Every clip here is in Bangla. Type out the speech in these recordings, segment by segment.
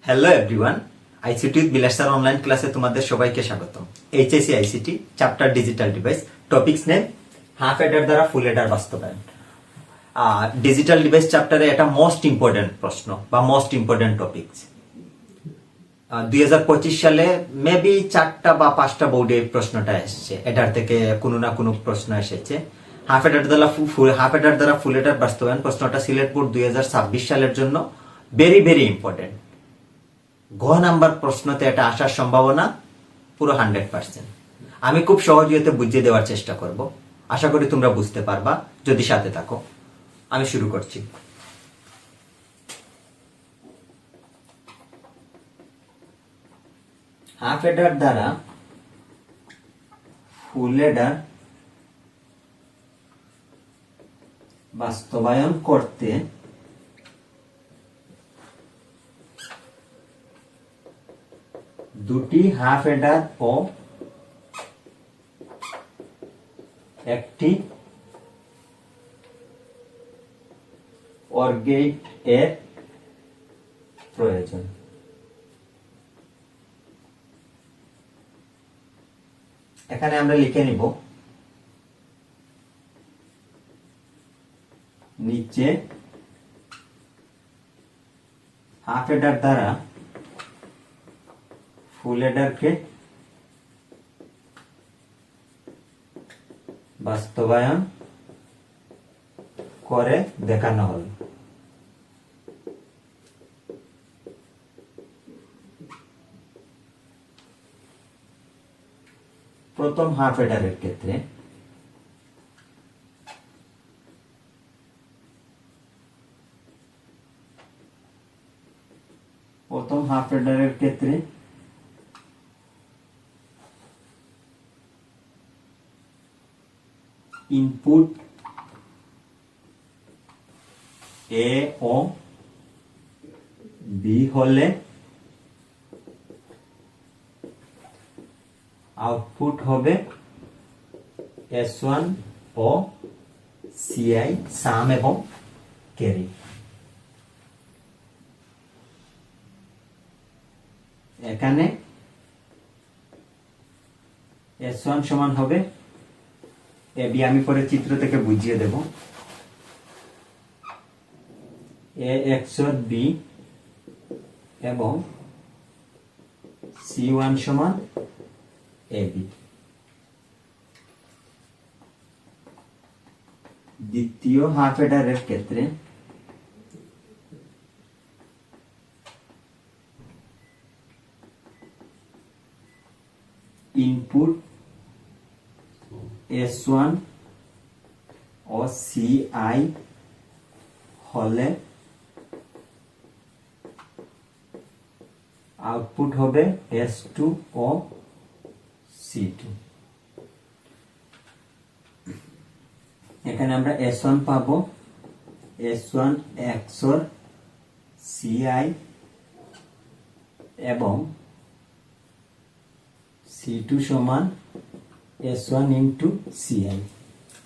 Hello everyone, ICT with Vilas sir online ক্লাসে তোমাদের সবাইকে স্বাগতম। HSC ICT chapter digital device, topics name half এডার দ্বারা ফুল এডার বাস্তবায়ন। ডিজিটাল ডিভাইস চ্যাপ্টারে এটা মোস্ট ইম্পর্টেন্ট প্রশ্ন বা মোস্ট ইম্পর্টেন্ট টপিকস। 2025 সালে মেবি 4টা বা 5টা বোর্ডে এই প্রশ্নটা এসেছে, এটার থেকে কোনো না কোনো প্রশ্ন এসেছে। হাফ এডার দ্বারা ফুল এডার বাস্তবায়ন প্রশ্নটা সিলেট বোর্ড 2026 সালের জন্য ভেরি ভেরি ইম্পর্টেন্ট। ঘ নাম্বার প্রশ্নতে এটা আসার সম্ভাবনা পুরো 100%। আমি খুব সহজে বুঝিয়ে দেওয়ার চেষ্টা করব, আশা করি তোমরা বুঝতে পারবা যদি সাথে থাকো। আমি শুরু করছি। হাফ এডার দ্বারা ফুল এডার বাস্তবায়ন করতে দুটি হাফ এডার ও একটি OR গেট এর প্রয়োজন। এখানে আমরা লিখে নিব নিচে হাফ এডার দ্বারা ফুল এডারকে বাস্তবায়ন করে দেখানো হল। প্রথম হাফ এডারের ক্ষেত্রে ইনপুট এ ও বি হলে আউটপুট হবে S1 ও সিআই, সাম এবং ক্যারি। এখানে S1 সমান হবে এবি, আমি পরে চিত্র থেকে বুঝিয়ে দেব। এ XOR বি এবং C1 সমান এবি। দ্বিতীয় হাফ এডারের ক্ষেত্রে ইনপুট S1 ও CI হলে আউটপুট হবে S2 ও C2। এখানে আমরা S1 পাবো S1 XOR CI এবং C2 সমান S1 ইন্টু CI।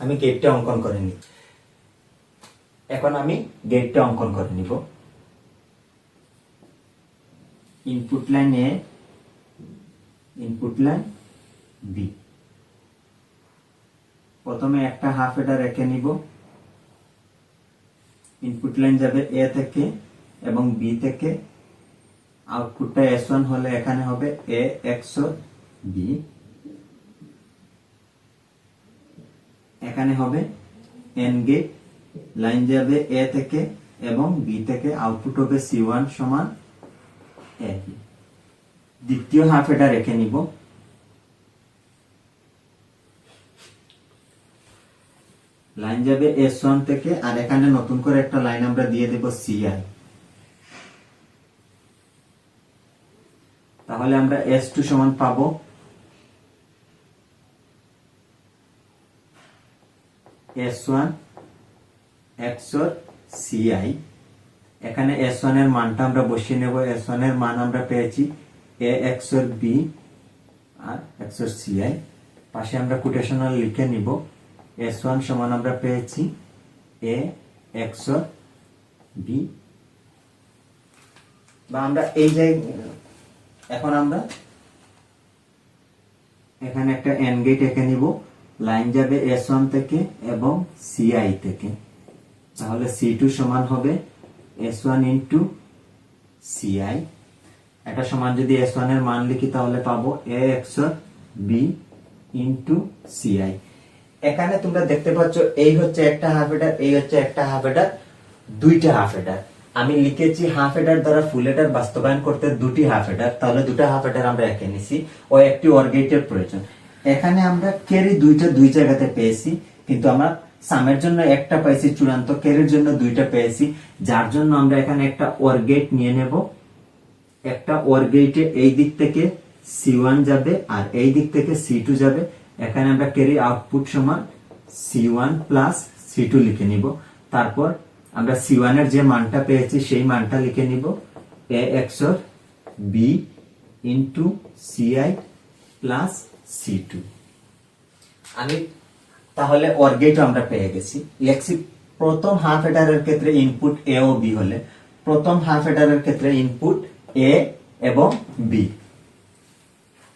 আমি গেটটা অঙ্কন করে নিই। এখন আমি গেটটা অঙ্কন করে নিব। ইনপুট লাইন এ, ইনপুট লাইন বি। প্রথমে একটা হাফ এডার রেখে নিব। ইনপুট লাইন যাবে এ থেকে এবং বি থেকে। আউটপুটটা S1 হলে এখানে হবে এ XOR বি। এখানে হবে এন্ড গেট। লাইন যাবে এ থেকে এবং বি থেকে। আউটপুট হবে C1 সমান একই। দ্বিতীয় হাফ এডার রেখে নিব। লাইন যাবে S1 থেকে আর এখানে নতুন করে একটা লাইন আমরা দিয়ে দেব CI। তাহলে আমরা S2 সমান পাবো S1 XOR CI। এখানে S1 এর মানটা আমরা বসিয়ে নেব। S1 এর মান আমরা পেয়েছি A XOR B R XOR CI। পাশে আমরা কোটেশনাল লিখে নিব। S1 সমান আমরা পেয়েছি A XOR B বা আমরা এই যে এখন আমরা এখানে একটা এন্ড গেট এঁকে নিব, লাইন যাবে S1 থেকে এবং CI থেকে, তাহলে C2 সমান হবে S1 ইন্টু CI। এটা সমান যদি S1 এর মান লিখি তাহলে পাবো A XOR B into CI। এখানে তোমরা দেখতে পাচ্ছ এই হচ্ছে একটা হাফ হেডার, এই হচ্ছে একটা হাফ হেডার, দুইটা হাফ হেডার। আমি লিখেছি হাফ হেডার দ্বারা ফুল হেডার বাস্তবায়ন করতে দুটি হাফ হেডার, তাহলে দুটো হাফ হেডার আমরা এঁকে নিছি ও একটি OR গেটের প্রয়োজন। এখানে আমরা ক্যারি দুইটা দুই জায়গাতে পেয়েছি, কিন্তু আমরা সামের জন্য একটা পাইছি চূড়ান্ত, ক্যারির জন্য দুইটা পেয়েছি, যার জন্য আমরা এখানে একটা OR গেট নিয়ে নেব। একটা OR গেটে এই দিক থেকে C1 যাবে আর এই দিক থেকে C2 যাবে। এখানে আমরা ক্যারি আউটপুট সমান C1 প্লাস C2 লিখে নিব। তারপর আমরা C1 এর যে মানটা পেয়েছি সেই মানটা লিখে নিব A XOR B into CI plus C2। আমি তাহলে OR গেট আমরা পেয়ে গেছি। লেখছি প্রথম হাফ হেডারের ক্ষেত্রে ইনপুট A ও B হলে প্রথম হাফ হেডারের ক্ষেত্রে ইনপুট A এবং B।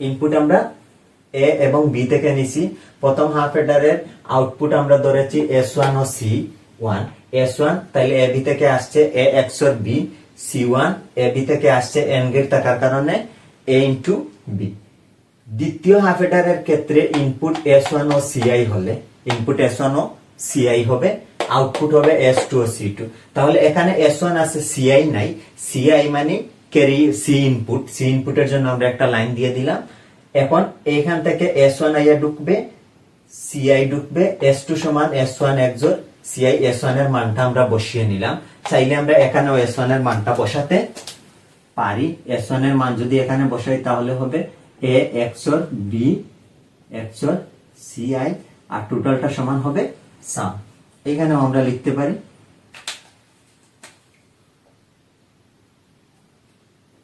ইনপুট আমরা A এবং B থেকে নিছি। প্রথম হাফ হেডারের আউটপুট আমরা ধরেছি S1 ও C1। S1 তাহলে AB থেকে আসছে A XOR B, C1 AB থেকে আসছে এন্ড গেট থাকার কারণে A ইন্টু B। দ্বিতীয় হাফ হেডারের ক্ষেত্রে ইনপুট S1 ও CI হলে ইনপুট S1 ও CI হবে, আউটপুট হবে S2 ও C2। তাহলে এখানে S1 আছে CI নাই, CI মানে ক্যারি C ইনপুট, C ইনপুটের জন্য আমরা একটা লাইন দিয়ে দিলাম। এখন এখান থেকে S1 আইয়া ঢুকবে, CI ঢুকবে, S2 সমান S1 XOR CI। S1 এর মানটা আমরা বসিয়ে নিলাম। চাইলে আমরা এখানেও S1 এর মানটা বসাতে পারি। S1 এর মান যদি এখানে বসাই তাহলে হবে A XOR B XOR CI আর টোটালটা সমান হবে সাম। এখানেও আমরা লিখতে পারি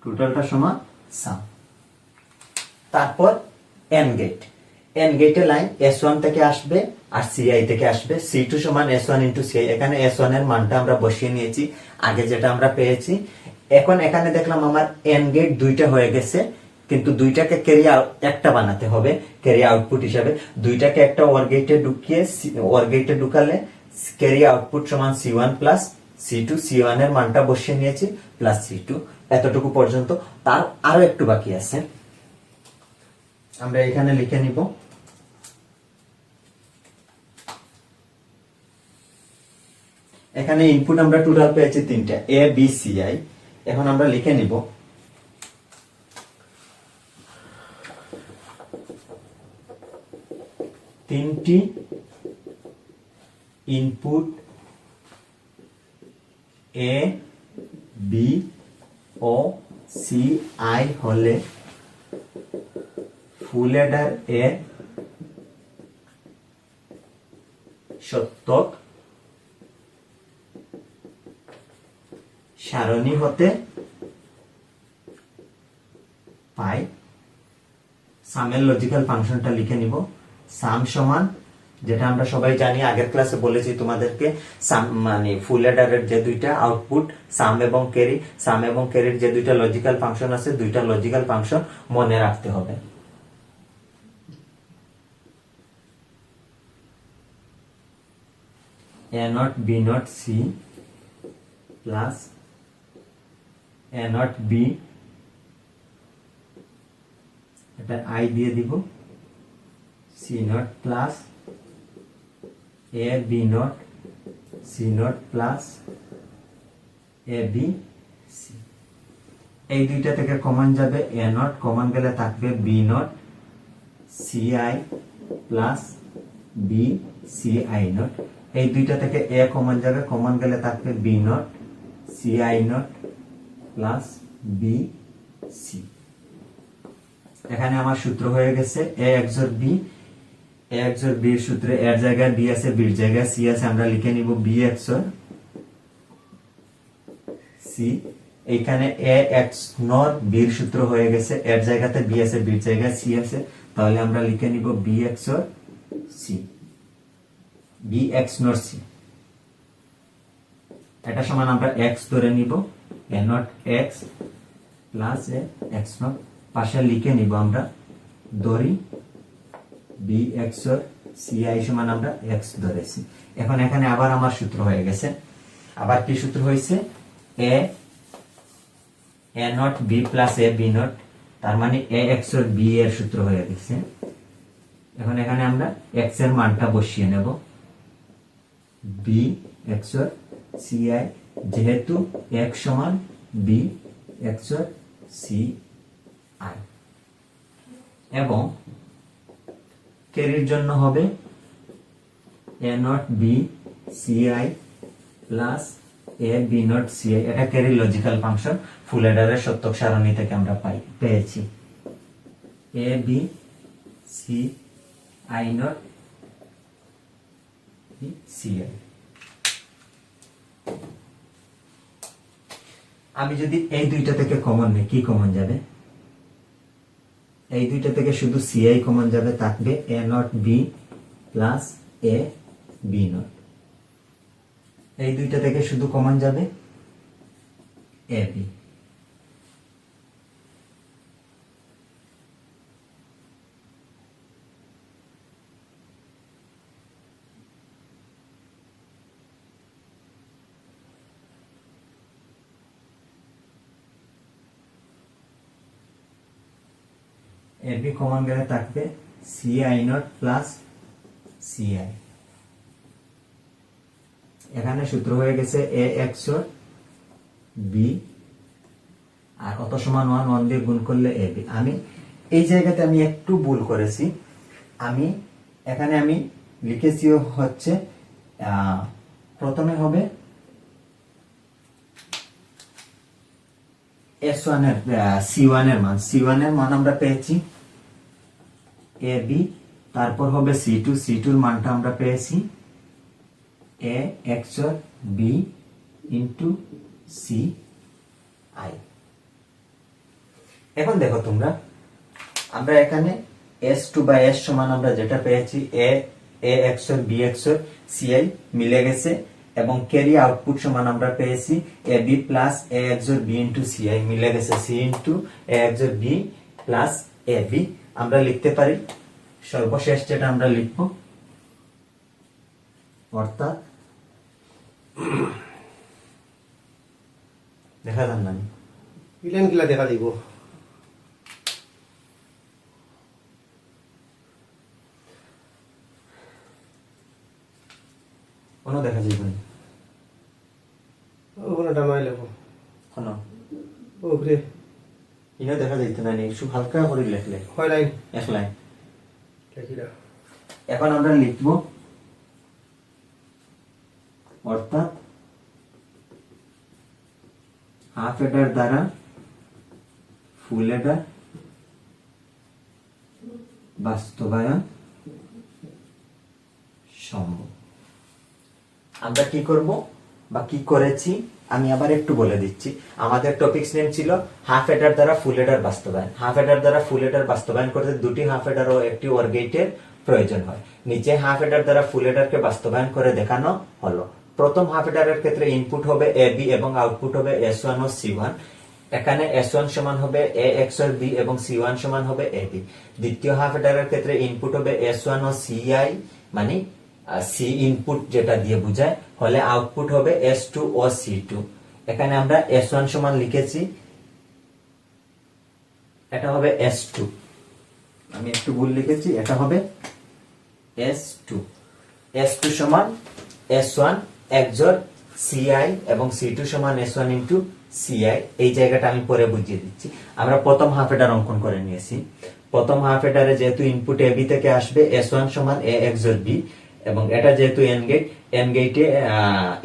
টোটালটা সমান সাম। তারপর এন্ড গেট, এন্ড গেটে লাইন S1 থেকে আসবে আর CI থেকে আসবে। C2 সমান S1 ইন্টু CI। এখানে S1 এর মানটা আমরা বসিয়ে নিয়েছি আগে যেটা আমরা পেয়েছি। এখন এখানে দেখলাম আমার এন্ড গেট দুইটা হয়ে গেছে, কিন্তু দুইটাকে ক্যারি একটা বানাতে হবে ক্যারি আউটপুট হিসাবে। দুইটাকে একটা OR গেটে ঢুকিয়ে OR গেটে ঢুকালে ক্যারি আউটপুট সমান C1 প্লাস C2। C1 এর মানটা বসিয়ে নিয়েছি প্লাস C2। এতটুকু পর্যন্ত। তার আরো একটু বাকি আছে, আমরা এখানে লিখে নিব। এখানে ইনপুট আমরা টোটাল পেয়েছি তিনটা A B CI। এখন আমরা লিখে নিব তিনটি ইনপুট A B ও CI হলে ফুল হেডার এ সত্যক সারণী হতে পাই। সামের লজিক্যাল ফাংশনটা লিখে নিব। সাম সমান, যেটা আমরা সবাই জানি, আগের ক্লাসে বলেছি তোমাদেরকে, সাম মানে ফুল হেডারের যে দুইটা আউটপুট সাম এবং ক্যারি, সাম এবং ক্যারির যে দুইটা লজিক্যাল ফাংশন আছে, দুইটা লজিক্যাল ফাংশন মনে রাখতে হবে। A naught B naught C plus A naught B, এটা I দিয়ে দিব, C naught plus A B naught C naught plus A B C। এই দুইটা থেকে কমন যাবে A naught, কমন গেলে থাকবে B naught CI plus B CI naught। এই দুইটা থেকে A কমন যাবে, কমন গেলে থাকবে B naught CI naught plus B C। এখানে আমার সূত্র হয়ে গেছে A XOR B। A XOR B এর সূত্রে এর জায়গায় B আছে, B এর জায়গায় C আছে, আমরা লিখে নিব B XOR C। এইখানে A XOR B এর সূত্র হয়ে গেছে, এর জায়গাতে B আছে, B এর জায়গায় C আছে, তাহলে আমরা লিখে নিব B XOR C, B XOR C। এটা সমান আমরা X ধরে নিব, A naught X plus A x not পাশে লিখে নিব আমরা, ধরি বি এক্স সি আই সমান আমরা এক্স ধরেছি। এখন এখানে আবার আমার সূত্র হয়ে গেছে, আবার কি সূত্র হয়েছে, A not B plus A B not, তার মানে এ এক্স বি এর সূত্র হয়ে গেছে। এখন এখানে আমরা এক্স এর মানটা বসিয়ে নেব, বি এক্স সি আই, যেহেতু এক্স সমান বি এক্স সি আই, এবং ক্যারির জন্য হবে A not B C I plus A B not C I. এটা ক্যারির লজিক্যাল ফাংশন, ফুল অ্যাডারের সত্যক সারণী থেকে আমরা পেয়েছি। A B C I not C I. আমি যদি এই দুইটা থেকে কমন নিই, কি কমন যাবে, এই দুইটা থেকে শুধু সি আই কমন যাবে, থাকবে A not B plus A B not. এই দুইটা থেকে শুধু কমন যাবে A B. A B common গেলে থাকবে C I not plus C I. এখানে সূত্র হয়ে গেছে এ এক্স বি, আর অত সমান 1 1 দিয়ে গুণ করলে এ বি। আমি এই জায়গাতে আমি একটু ভুল করেছি, আমি এখানে আমি লিখেছি হচ্ছে প্রথমে হবে S1 এর C1 এর মান, C1 এর মান আমরা পেয়েছি এ বি, তারপর হবে C2, C2 এর মানটা আমরা পেয়েছি A X B into C I. এখন দেখো তোমরা, আমরা এখানে S2 বা S সমান আমরা যেটা পেয়েছি A X B X C I মিলে গেছে, এবং ক্যারি আউটপুট সমান আমরা পেয়েছি A B plus A X B into C I মিলে গেছে C into A X B plus A B. আমরা লিখতে পারি সর্বশেষ যেটা আমরা লিখব, অর্থাৎ দেখা যান না ইলেন কিলা দেখা দিব, কোনো দেখা যাবে না, ওখানে ডামাই লেখো কোনো ওপরে ইনো দেখা যাইতে না, একটু হালকা করে লিখলে হয় লাইন এক লাইন। লিখিরা এখন আমরা লিখব, অর্থাৎ হাফ এডার দ্বারা ফুল এডার বাস্তবায়ন সম্ভব। আমরা কি করব বা কি করেছি আমি আবার একটু বলে দিচ্ছি। আমাদের টপিকস নেম ছিল হাফ এডার দ্বারা ফুল এডার বাস্তবায়ন। হাফ এডার দ্বারা ফুল এডার বাস্তবায়ন করতে দুটি হাফ এডার ও একটি ওর গেটের প্রয়োজন হয়। নিচে হাফ এডার দ্বারা ফুল এডারকে বাস্তবায়ন করে দেখানো হলো। প্রথম হাফ এডারের ক্ষেত্রে ইনপুট হবে এ বি এবং আউটপুট হবে S1 ও C1। এখানে S1 সমান হবে এ এক্স বি এবং C1 সমান হবে এ বি। দ্বিতীয় হাফ এডারের ক্ষেত্রে ইনপুট হবে S1 ও CI, মানে সি ইনপুট যেটা দিয়ে বোঝায়, হলে আউটপুট হবে S2 ও C2। এখানে আমরা S1 সমান লিখেছি, এটা হবে S2, আমি একটু ভুল লিখেছি, এটা হবে S2। S2 সমান S1 XOR CI এবং C2 সমান S1 ইনটু CI। এই জায়গাটা আমি পরে বুঝিয়ে দিচ্ছি। আমরা প্রথম হাফ এডার অঙ্কন করে নিয়েছি। প্রথম হাফ এডারে যেহেতু ইনপুট এ বি থেকে আসবে, S1 সমান এ XOR বি, এবং এটা যেহেতু এন গেটে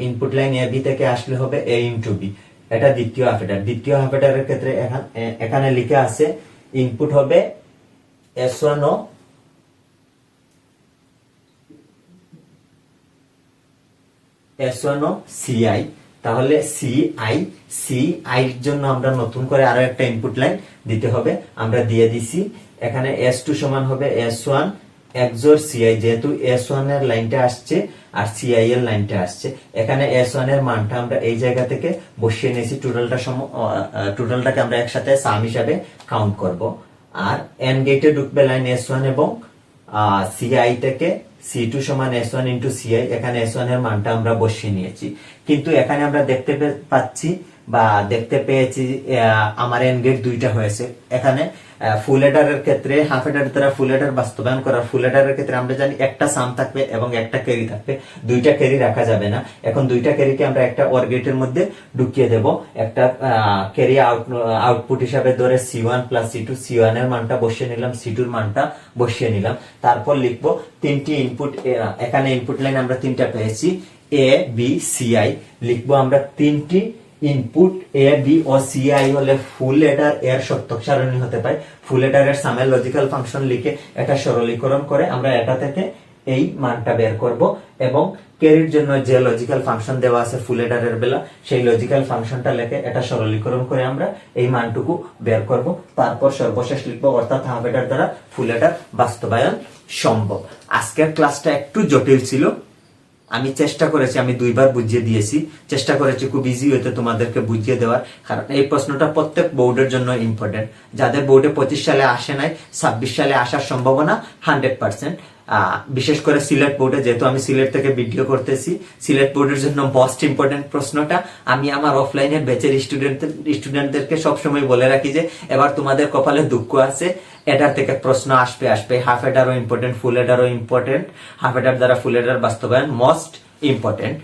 ইনপুট লাইন এ বি থেকে আসলে হবে এ ইনটু বি। এটা দ্বিতীয় হাফ এডার। দ্বিতীয় হাফ এডারের ক্ষেত্রে এখানে লিখে আছে ইনপুট হবে S1 ও CI। তাহলে CI এর জন্য আমরা নতুন করে আরো একটা ইনপুট লাইন দিতে হবে, আমরা দিয়ে দিছি। এখানে S2 সমান হবে S1 এক্সোর সিআই, যেহেতু S1 এর লাইনটা আসছে আর সিআই এর লাইনটা আসছে, এখানে S1 এর মানটা আমরা এই জায়গা থেকে বসিয়ে নিয়েছি। টোটালটাকে আমরা একসাথে সাম হিসাবে কাউন্ট করব। আর এন্ড গেটে ঢুকবে লাইন S1 এবং সিআই থেকে C2 সমান S1 ইন্টু সিআই, এখানে S1 এর মানটা আমরা বসিয়ে নিয়েছি। কিন্তু এখানে আমরা দেখতে পাচ্ছি বা দেখতে পেয়েছি আমার এন্ড গেট দুইটা হয়েছে। এখানে ফুল হেডারের ক্ষেত্রে হাফ হেডার দ্বারা ফুল হেডার বাস্তবায়ন করার ফুল হেডারের ক্ষেত্রে আমরা জানি একটা সাম থাকবে এবং একটা ক্যারি থাকবে, দুইটা ক্যারি রাখা যাবে না। এখন দুইটা ক্যারিকে আমরা একটা ওর গেটের মধ্যে ঢুকিয়ে দেব। একটা ক্যারি আউটপুট হিসাবে ধরে C1 প্লাস C2, C1 এর মানটা বসিয়ে নিলাম, C2 এর মানটা বসিয়ে নিলাম। তারপর লিখবো তিনটি ইনপুট, এখানে ইনপুট লাইন আমরা তিনটা পেয়েছি, A B CI। লিখবো আমরা তিনটি ইনপুট A B ও CI হলে ফুল হেডার এর সত্যক সারণী হতে পারে। ফুল হেডার এর সামের লজিক্যাল ফাংশন লিখে এটা সরলীকরণ করে আমরা এটা থেকে এই মানটা বের করব এবং ক্যারির জন্য যে লজিক্যাল ফাংশন দেওয়া আছে ফুল হেডারের বেলা, সেই লজিক্যাল ফাংশনটা লিখে এটা সরলীকরণ করে আমরা এই মানটুকু বের করব। তারপর সর্বশেষ লিখবো, অর্থাৎ হাফ হেডার দ্বারা ফুল হেডার বাস্তবায়ন সম্ভব। আজকের ক্লাসটা একটু জটিল ছিল, আমি চেষ্টা করেছি, আমি দুইবার বুঝিয়ে দিয়েছি, চেষ্টা করেছি খুব ইজি হইতে তোমাদেরকে বুঝিয়ে দেওয়ার, কারণ এই প্রশ্নটা প্রত্যেক বোর্ডের জন্য ইম্পর্টেন্ট। যাদের বোর্ডে 25 সালে আসে নাই, 26 সালে আসার সম্ভাবনা 100%। বিশেষ করে সিলেট বোর্ডে, যেহেতু আমি সিলেট থেকে ভিডিও করতেছি, সিলেট বোর্ডের জন্য মোস্ট ইম্পর্টেন্ট প্রশ্নটা। আমি আমার অফলাইনের ব্যাচের স্টুডেন্টদেরকে সবসময় বলে রাখি যে এবার তোমাদের কপালে দুঃখ আছে, এটার থেকে প্রশ্ন আসবে। হাফ হেডারও ইম্পর্টেন্ট, ফুল হেডারও ইম্পর্টেন্ট। হাফ হেডার দ্বারা ফুল হেডার বাস্তবায়ন মোস্ট ইম্পর্টেন্ট,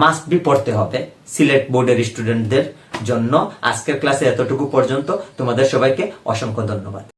মাস্ট বি পড়তে হবে সিলেট বোর্ডের স্টুডেন্টদের জন্য। আজকের ক্লাসে এতটুকু পর্যন্ত। তোমাদের সবাইকে অসংখ্য ধন্যবাদ।